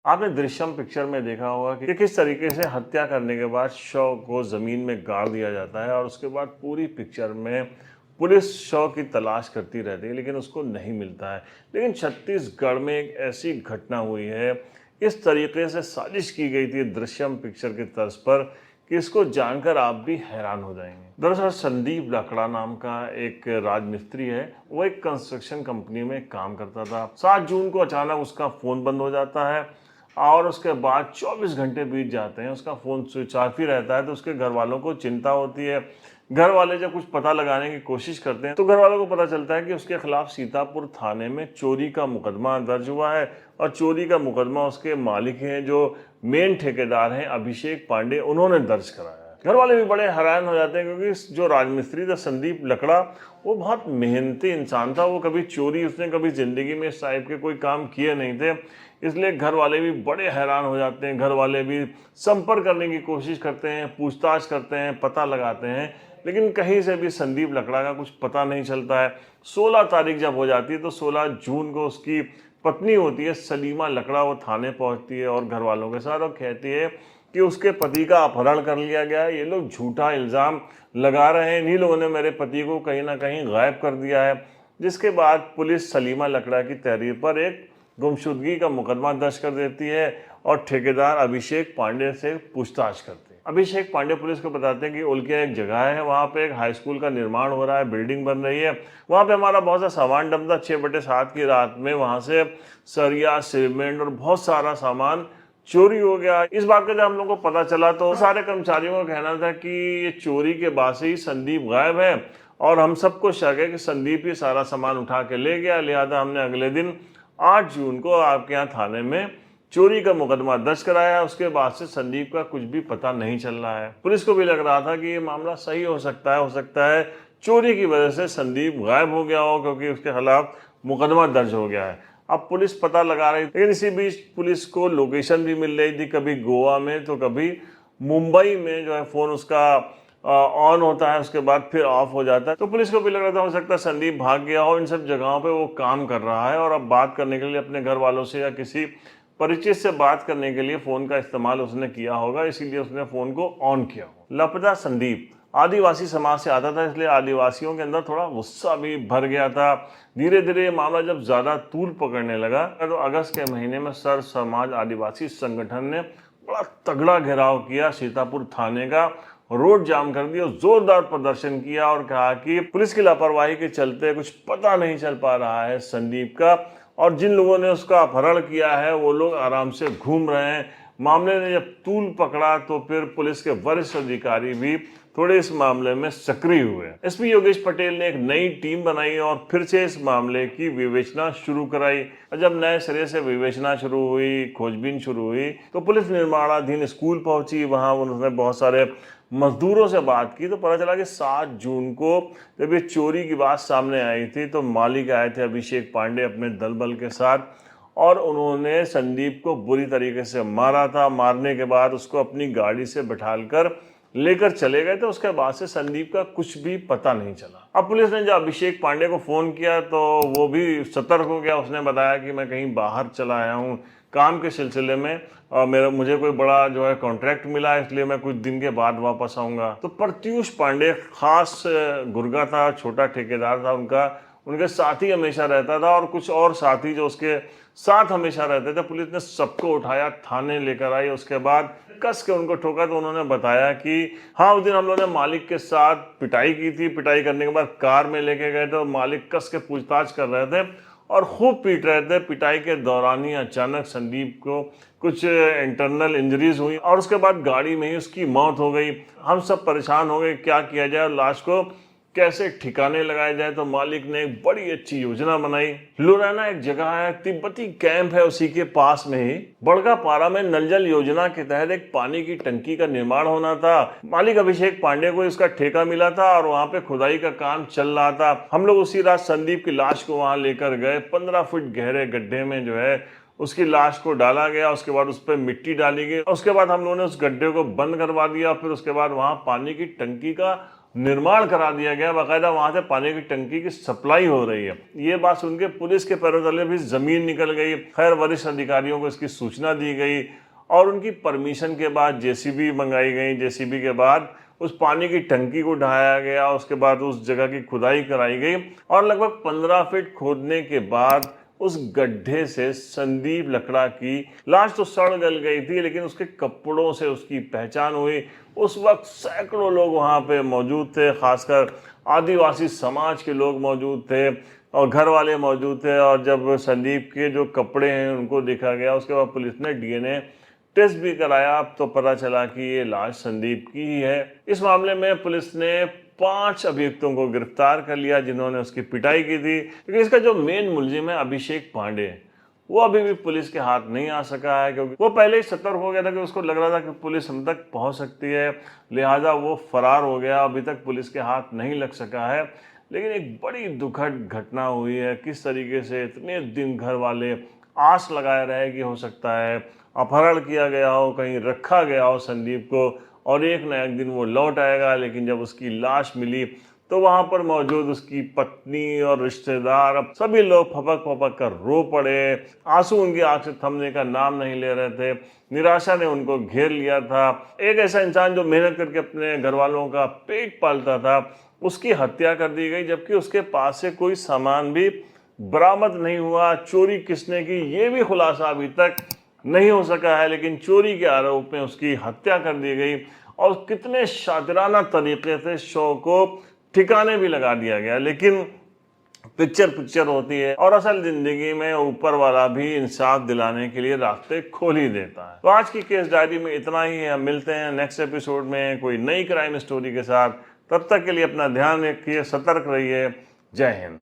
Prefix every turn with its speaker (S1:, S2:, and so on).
S1: आपने दृश्यम पिक्चर में देखा होगा कि किस तरीके से हत्या करने के बाद शव को ज़मीन में गाड़ दिया जाता है और उसके बाद पूरी पिक्चर में पुलिस शव की तलाश करती रहती है लेकिन उसको नहीं मिलता है। लेकिन छत्तीसगढ़ में एक ऐसी घटना हुई है, इस तरीके से साजिश की गई थी दृश्यम पिक्चर की तर्ज पर कि इसको जानकर आप भी हैरान हो जाएंगे। दरअसल संदीप लकड़ा नाम का एक राजमिस्त्री है, वो एक कंस्ट्रक्शन कंपनी में काम करता था। 7 जून को अचानक उसका फ़ोन बंद हो जाता है और उसके बाद 24 घंटे बीत जाते हैं, उसका फ़ोन स्विच ऑफ ही रहता है। तो उसके घर वालों को चिंता होती है। घर वाले जब कुछ पता लगाने की कोशिश करते हैं तो घर वालों को पता चलता है कि उसके खिलाफ सीतापुर थाने में चोरी का मुकदमा दर्ज हुआ है और चोरी का मुकदमा उसके मालिक हैं, जो मेन ठेकेदार हैं अभिषेक पांडे, उन्होंने दर्ज कराया है। घर वाले भी बड़े हैरान हो जाते हैं क्योंकि जो राजमिस्त्री था संदीप लकड़ा, वो बहुत मेहनती इंसान था। वो कभी चोरी, उसने कभी ज़िंदगी में इस टाइप के कोई काम किए नहीं थे। इसलिए घर वाले भी बड़े हैरान हो जाते हैं। घर वाले भी संपर्क करने की कोशिश करते हैं, पूछताछ करते हैं, पता लगाते हैं, लेकिन कहीं से भी संदीप लकड़ा का कुछ पता नहीं चलता है। 16 तारीख जब हो जाती है तो 16 जून को उसकी पत्नी होती है सलीमा लकड़ा, वो थाने पहुंचती है और घर वालों के साथ और कहती है कि उसके पति का अपहरण कर लिया गया है। ये लोग झूठा इल्ज़ाम लगा रहे हैं, इन्हीं लोगों ने मेरे पति को कहीं ना कहीं गायब कर दिया है। जिसके बाद पुलिस सलीमा लकड़ा की तहरीर पर एक गुमशुदगी का मुकदमा दर्ज कर देती है और ठेकेदार अभिषेक पांडे से पूछताछ करती है। अभिषेक पांडे पुलिस को बताते हैं कि उल्किया एक जगह है, वहाँ पे एक हाई स्कूल का निर्माण हो रहा है, बिल्डिंग बन रही है, वहाँ पे हमारा बहुत सा सामान डंप था। 6/7 की रात में वहाँ से सरिया, सीमेंट और बहुत सारा सामान चोरी हो गया। इस बात का जब हम लोग को पता चला तो सारे कर्मचारियों का कहना था कि ये चोरी के बाद से ही संदीप गायब है और हम सबको शक है कि संदीप ही सारा सामान उठा के ले गया। लिहाजा हमने अगले दिन 8 जून को आपके यहाँ थाने में चोरी का मुकदमा दर्ज कराया। उसके बाद से संदीप का कुछ भी पता नहीं चल रहा है। पुलिस को भी लग रहा था कि ये मामला सही हो सकता है चोरी की वजह से संदीप गायब हो गया हो, क्योंकि उसके खिलाफ मुकदमा दर्ज हो गया है। अब पुलिस पता लगा रही थी, लेकिन इसी बीच पुलिस को लोकेशन भी मिल रही थी, कभी गोवा में तो कभी मुंबई में जो है फ़ोन उसका ऑन होता है, उसके बाद फिर ऑफ हो जाता है। तो पुलिस को भी लग रहा था हो सकता है संदीप भाग गया हो, इन सब जगहों पे वो काम कर रहा है और अब बात करने के लिए अपने घर वालों से या किसी परिचित से बात करने के लिए फ़ोन का इस्तेमाल उसने किया होगा, इसीलिए उसने फ़ोन को ऑन किया हो। लापता संदीप आदिवासी समाज से आता था, इसलिए आदिवासियों के अंदर थोड़ा गुस्सा भी भर गया था। धीरे धीरे ये मामला जब ज़्यादा तूल पकड़ने लगा तो अगस्त के महीने में सर समाज आदिवासी संगठन ने बड़ा तगड़ा घेराव किया, सीतापुर थाने का रोड जाम कर दिया, जोरदार प्रदर्शन किया और कहा कि पुलिस की लापरवाही के चलते कुछ पता नहीं चल पा रहा है संदीप का, और जिन लोगों ने उसका अपहरण किया है वो लोग आराम से घूम रहे हैं। मामले ने जब तूल पकड़ा तो फिर पुलिस के वरिष्ठ अधिकारी भी थोड़े इस मामले में सक्रिय हुए। एसपी योगेश पटेल ने एक नई टीम बनाई और फिर से इस मामले की विवेचना शुरू कराई। जब नए सिरे से विवेचना शुरू हुई, खोजबीन शुरू हुई, तो पुलिस निर्माणाधीन स्कूल पहुंची। वहां उन्होंने बहुत सारे मजदूरों से बात की तो पता चला कि 7 जून को जब ये चोरी की बात सामने आई थी तो मालिक आए थे अभिषेक पांडे अपने दल बल के साथ और उन्होंने संदीप को बुरी तरीके से मारा था। मारने के बाद उसको अपनी गाड़ी से बिठालकर लेकर चले गए थे। उसके बाद से संदीप का कुछ भी पता नहीं चला। अब पुलिस ने जब अभिषेक पांडे को फ़ोन किया तो वो भी सतर्क हो गया। उसने बताया कि मैं कहीं बाहर चला आया हूँ काम के सिलसिले में और मुझे कोई बड़ा जो है कॉन्ट्रैक्ट मिला है, इसलिए मैं कुछ दिन के बाद वापस आऊँगा। तो प्रत्यूष पांडे खास गुर्गा था, छोटा ठेकेदार था उनका, उनके साथ ही हमेशा रहता था और कुछ और साथी जो उसके साथ हमेशा रहते थे। पुलिस ने सबको उठाया, थाने लेकर आई। उसके बाद कस के उनको ठोका तो उन्होंने बताया कि हाँ, उस दिन हम लोगों ने मालिक के साथ पिटाई की थी। पिटाई करने के बाद कार में लेके गए थे और मालिक कस के पूछताछ कर रहे थे और खूब पीट रहे थे। पिटाई के दौरान ही अचानक संदीप को कुछ इंटरनल इंजरीज हुई और उसके बाद गाड़ी में ही उसकी मौत हो गई। हम सब परेशान हो गए, क्या किया जाए, लाश को कैसे ठिकाने लगाया जाए। तो मालिक ने एक बड़ी अच्छी योजना बनाई। लुरैना एक जगह है, तिब्बती कैंप है, उसी के पास में ही बड़का पारा में नल जल योजना के तहत एक पानी की टंकी का निर्माण होना था। मालिक अभिषेक पांडे को इसका ठेका मिला था और वहां पे खुदाई का काम चल रहा था। हम लोग उसी रात संदीप की लाश को वहां लेकर गए। 15 फुट गहरे गड्ढे में जो है उसकी लाश को डाला गया। उसके बाद उस पर मिट्टी डाली गई। उसके बाद हम लोगों ने उस गड्ढे को बंद करवा दिया। फिर उसके बाद वहां पानी की टंकी का निर्माण करा दिया गया, बाकायदा वहां से पानी की टंकी की सप्लाई हो रही है। ये बात सुन के पुलिस के पैरों तले भी जमीन निकल गई। खैर वरिष्ठ अधिकारियों को इसकी सूचना दी गई और उनकी परमिशन के बाद जेसीबी मंगाई गई। जेसीबी के बाद उस पानी की टंकी को ढाया गया, उसके बाद उस जगह की खुदाई कराई गई और लगभग 15 फीट खोदने के बाद उस गड्ढे से संदीप लकड़ा की लाश तो सड़ गल गई थी, लेकिन उसके कपड़ों से उसकी पहचान हुई। उस वक्त सैकड़ों लोग वहां पे मौजूद थे, खासकर आदिवासी समाज के लोग मौजूद थे और घर वाले मौजूद थे। और जब संदीप के जो कपड़े हैं उनको देखा गया, उसके बाद पुलिस ने डीएनए टेस्ट भी कराया तो पता चला कि ये लाश संदीप की ही है। इस मामले में पुलिस ने 5 अभियुक्तों को गिरफ्तार कर लिया जिन्होंने उसकी पिटाई की थी, क्योंकि इसका जो मेन मुलजिम है अभिषेक पांडे, वो अभी भी पुलिस के हाथ नहीं आ सका है, क्योंकि वो पहले ही सतर्क हो गया था कि उसको लग रहा था कि पुलिस हम तक पहुंच सकती है, लिहाजा वो फरार हो गया। अभी तक पुलिस के हाथ नहीं लग सका है। लेकिन एक बड़ी दुखद घटना हुई है। किस तरीके से इतने दिन घर वाले आस लगाए रहे कि हो सकता है अपहरण किया गया हो, कहीं रखा गया हो संदीप को और एक न एक दिन वो लौट आएगा। लेकिन जब उसकी लाश मिली तो वहां पर मौजूद उसकी पत्नी और रिश्तेदार, अब सभी लोग फपक फपक कर रो पड़े। आंसू उनकी आंख से थमने का नाम नहीं ले रहे थे। निराशा ने उनको घेर लिया था। एक ऐसा इंसान जो मेहनत करके अपने घर वालों का पेट पालता था, उसकी हत्या कर दी गई, जबकि उसके पास से कोई सामान भी बरामद नहीं हुआ। चोरी किसने की ये भी खुलासा अभी तक नहीं हो सका है, लेकिन चोरी के आरोप में उसकी हत्या कर दी गई और कितने शातिराना तरीके से शव को ठिकाने भी लगा दिया गया। लेकिन पिक्चर होती है और असल जिंदगी में ऊपर वाला भी इंसाफ दिलाने के लिए रास्ते खोल ही देता है। तो आज की केस डायरी में इतना ही है। हम मिलते हैं नेक्स्ट एपिसोड में कोई नई क्राइम स्टोरी के साथ। तब तक के लिए अपना ध्यान रखिए, सतर्क रहिए। जय हिंद।